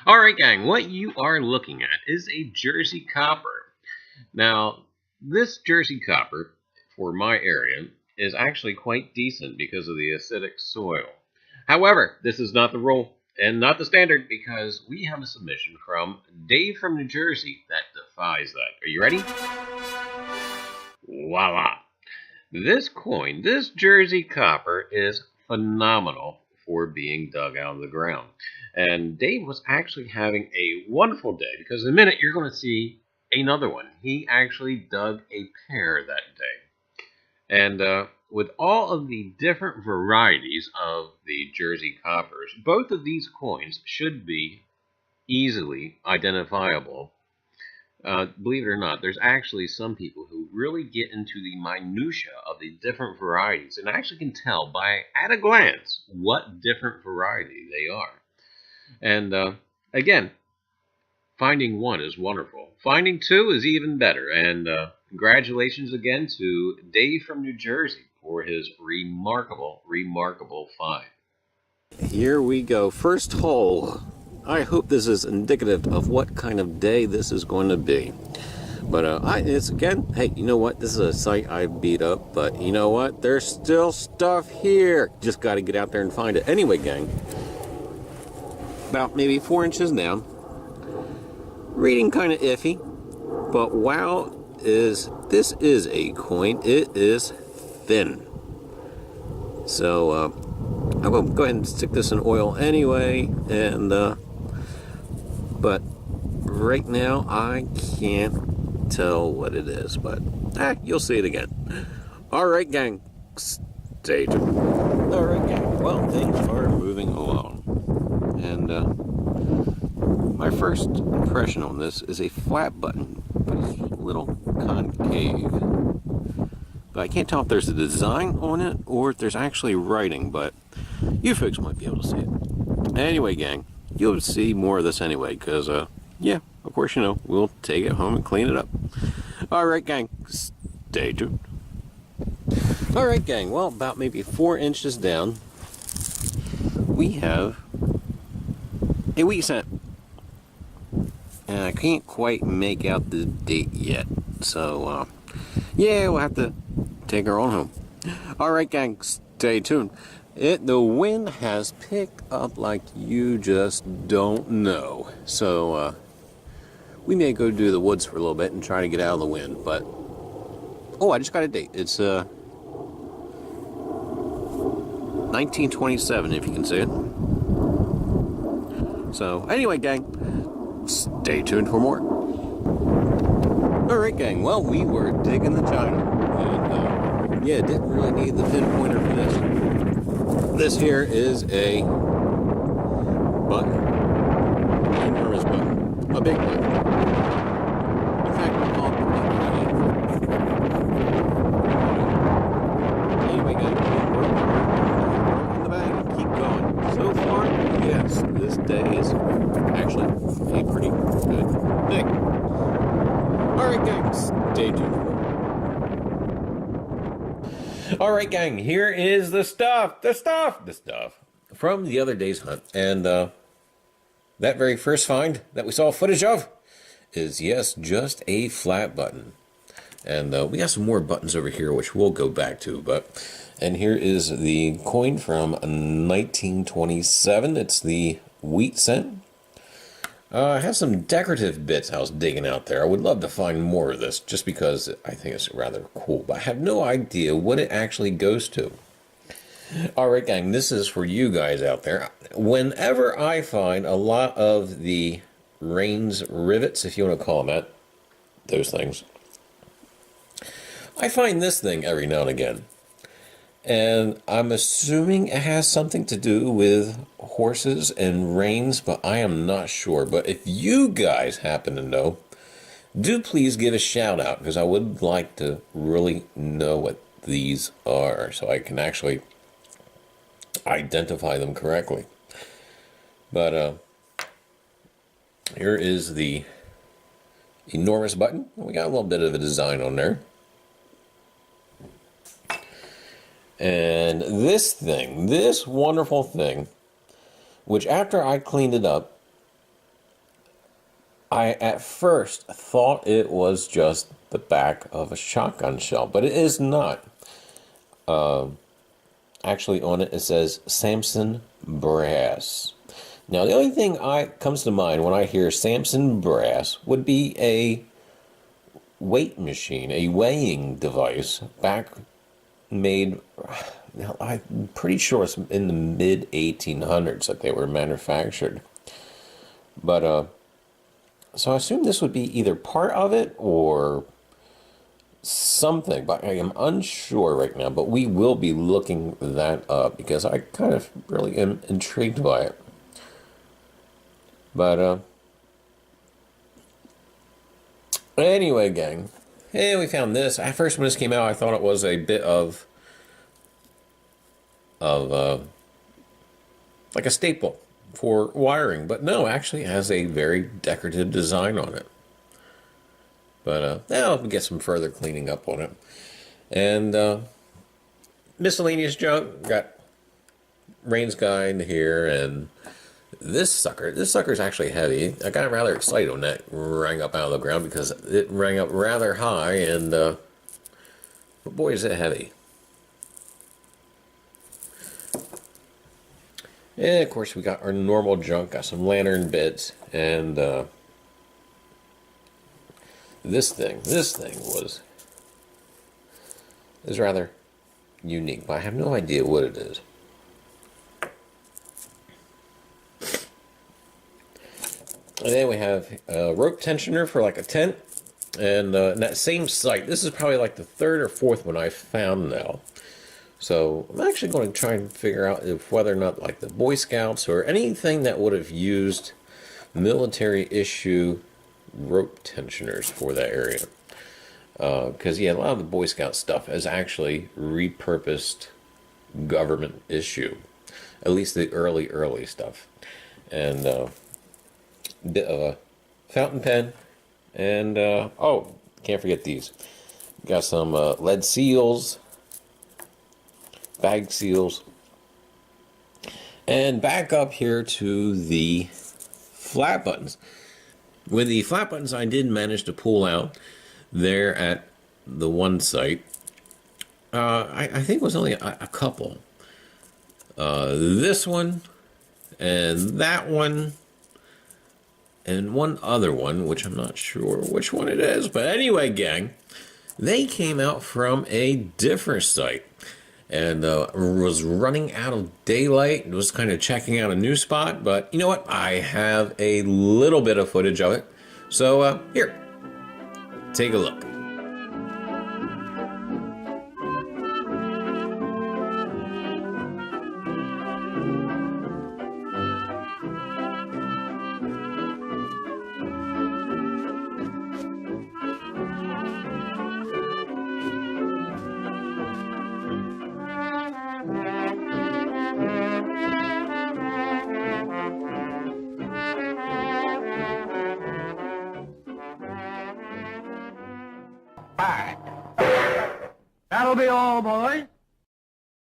Alright gang, what you are looking at is a Jersey copper. Now, this Jersey copper, for my area, is actually quite decent because of the acidic soil. However, this is not the rule and not the standard because we have a submission from Dave from New Jersey that defies that. Are you ready? Voila! This coin, this Jersey copper, is phenomenal for being dug out of the ground. And Dave was actually having a wonderful day because in a minute you're going to see another one. He actually dug a pair that day. And with all of the different varieties of the Jersey coppers, both of these coins should be easily identifiable. Believe it or not, there's actually some people who really get into the minutia of the different varieties and actually can tell by at a glance what different variety they are. And again, finding one is wonderful. Finding two is even better. And congratulations again to Dave from New Jersey for his remarkable find. Here we go. First hole. I hope this is indicative of what kind of day this is going to be. But it's again, hey, you know what? This is a site I beat up, but you know what? There's still stuff here. Just got to get out there and find it. Anyway, gang, about maybe 4 inches down. Reading kind of iffy, but wow, this is a coin. It is thin. So I'm going to go ahead and stick this in oil anyway, and but right now I can't tell what it is, but you'll see it again. All right, gang, stay tuned. All right, gang. Well, things are moving along, and my first impression on this is a flat button, but it's a little concave. But I can't tell if there's a design on it or if there's actually writing, but you folks might be able to see it. Anyway, gang, you'll see more of this anyway, because, yeah, of course, you know, we'll take it home and clean it up. All right, gang, stay tuned. All right, gang, well, about maybe 4 inches down, we have a wheat cent. And I can't quite make out the date yet, so, yeah, we'll have to take her on home. All right, gang, stay tuned. The wind has picked up like you just don't know. So, we may go do the woods for a little bit and try to get out of the wind. But, oh, I just got a date. It's 1927, if you can see it. So, anyway, gang, stay tuned for more. All right, gang. Well, we were digging the china. And, yeah, didn't really need the pinpointer for this. This here is a button, an enormous button, a big button. In fact, we'll call it the button. Anyway, guys, we're in the bag. Keep going. So far, yes, this day is actually a pretty good day. All right, gang, stay tuned. All right, gang, here is the stuff from the other day's hunt. And that very first find that we saw footage of is, yes, just a flat button. And we got some more buttons over here, which we'll go back to. And here is the coin from 1927. It's the wheat cent. I have some decorative bits I was digging out there. I would love to find more of this just because I think it's rather cool. But I have no idea what it actually goes to. Alright, gang, this is for you guys out there. Whenever I find a lot of the reins rivets, if you want to call them that, those things, I find this thing every now and again. And I'm assuming it has something to do with horses and reins, but I am not sure. But if you guys happen to know, do please give a shout out, because I would like to really know what these are so I can actually identify them correctly. But Here is the enormous button. We got a little bit of a design on there. And this thing, this wonderful thing, which after I cleaned it up, I at first thought it was just the back of a shotgun shell, but it is not. Actually on it, it says Samson Brass. Now, the only thing comes to mind when I hear Samson Brass would be a weight machine, a weighing device made, I'm pretty sure it's in the mid 1800s that they were manufactured. But, so I assume this would be either part of it or something, but I am unsure right now. But we will be looking that up because I kind of really am intrigued by it. But, anyway, gang. Hey, we found this. At first, when this came out, I thought it was a bit of like a staple for wiring. But no, actually it has a very decorative design on it. But, now we get some further cleaning up on it. And, miscellaneous junk. Got Rain's Guide here, and this sucker's actually heavy. I got rather excited when that rang up out of the ground because it rang up rather high, and but boy is it heavy. And of course we got our normal junk, got some lantern bits, and this thing is rather unique, but I have no idea what it is. And then we have a rope tensioner for like a tent. And in that same site, this is probably like the third or fourth one I found now. So I'm actually going to try and figure out if whether or not like the Boy Scouts or anything that would have used military issue rope tensioners for that area. Because yeah, a lot of the Boy Scout stuff is actually repurposed government issue. At least the early stuff. And bit of a fountain pen, and oh, can't forget these. Got some lead seals, bag seals, and back up here to the flat buttons. With the flat buttons, I did manage to pull out there at the one site. I think it was only a couple. This one and that one. And one other one, which I'm not sure which one it is. But anyway, gang, they came out from a different site. And was running out of daylight. And was kind of checking out a new spot. But you know what? I have a little bit of footage of it. So here, take a look. That'll be all, boys.